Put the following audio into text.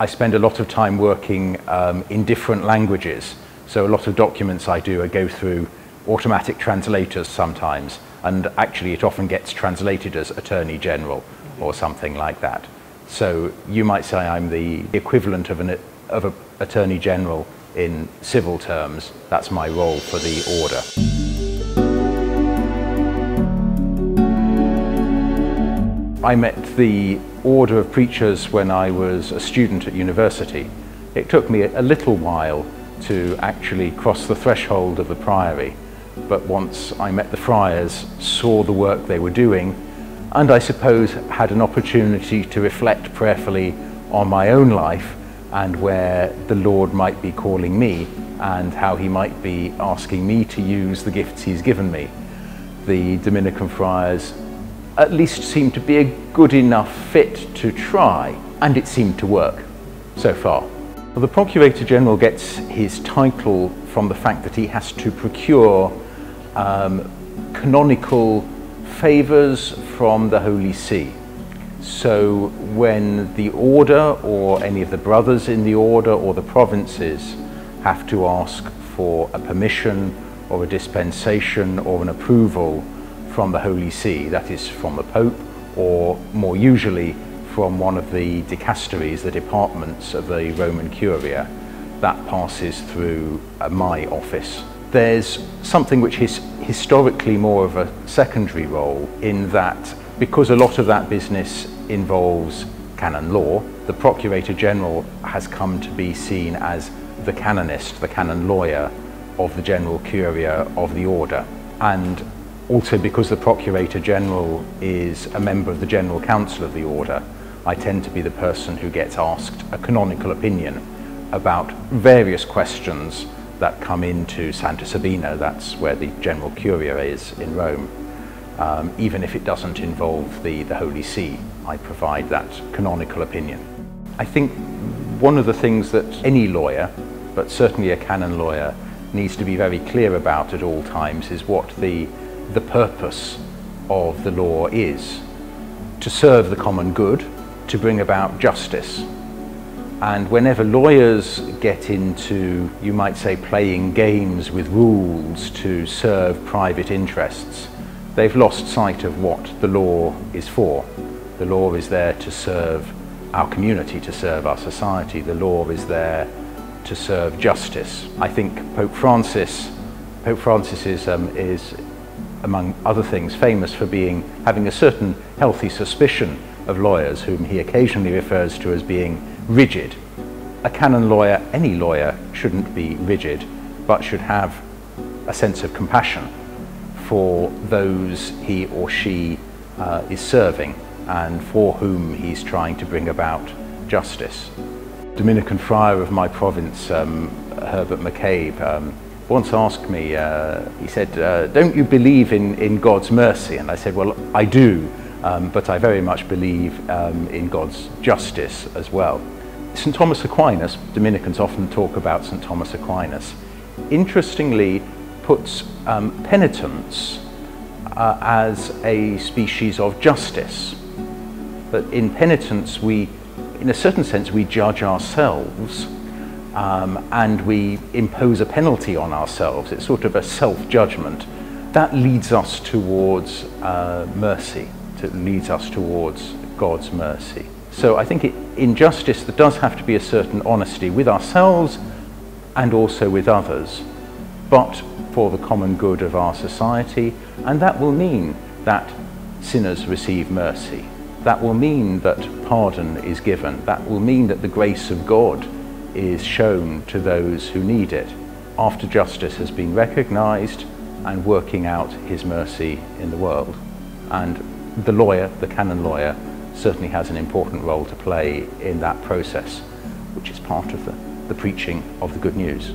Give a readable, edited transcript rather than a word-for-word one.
I spend a lot of time working in different languages. So a lot of documents I do, I go through automatic translators sometimes, and actually it often gets translated as Attorney General or something like that. So you might say I'm the equivalent of an Attorney General in civil terms. That's my role for the order. I met the Order of Preachers when I was a student at university. It took me a little while to actually cross the threshold of the priory, but once I met the friars, saw the work they were doing, and I suppose had an opportunity to reflect prayerfully on my own life and where the Lord might be calling me and how he might be asking me to use the gifts he's given me. The Dominican friars at least seemed to be a good enough fit to try, and it seemed to work so far. Well, the Procurator-General gets his title from the fact that he has to procure canonical favours from the Holy See. So when the order or any of the brothers in the order or the provinces have to ask for a permission or a dispensation or an approval from the Holy See, that is from the Pope, or more usually from one of the dicasteries, the departments of the Roman Curia, that passes through my office. There's something which is historically more of a secondary role in that, because a lot of that business involves canon law, the Procurator-General has come to be seen as the canonist, the canon lawyer of the General Curia of the Order. And also because the Procurator-General is a member of the General Council of the Order, I tend to be the person who gets asked a canonical opinion about various questions that come into Santa Sabina, that's where the General Curia is in Rome. Even if it doesn't involve the Holy See, I provide that canonical opinion. I think one of the things that any lawyer, but certainly a canon lawyer, needs to be very clear about at all times is what the purpose of the law is: to serve the common good, to bring about justice. And whenever lawyers get into, you might say, playing games with rules to serve private interests, they've lost sight of what the law is for. The law is there to serve our community, to serve our society. The law is there to serve justice. I think Pope Francis is, among other things, famous for having a certain healthy suspicion of lawyers, whom he occasionally refers to as being rigid. A canon lawyer, any lawyer, shouldn't be rigid, but should have a sense of compassion for those he or she is serving and for whom he's trying to bring about justice. Dominican friar of my province, Herbert McCabe, once asked me, he said, don't you believe in God's mercy? And I said, well, I do, but I very much believe in God's justice as well. St. Thomas Aquinas, Dominicans often talk about St. Thomas Aquinas, interestingly puts penitence as a species of justice. That in penitence in a certain sense, we judge ourselves and we impose a penalty on ourselves. It's sort of a self-judgment. That leads us towards mercy. It leads us towards God's mercy. So I think in justice there does have to be a certain honesty with ourselves and also with others, but for the common good of our society, and that will mean that sinners receive mercy. That will mean that pardon is given. That will mean that the grace of God is shown to those who need it, after justice has been recognized and working out his mercy in the world. And the lawyer, the canon lawyer, certainly has an important role to play in that process, which is part of the preaching of the good news.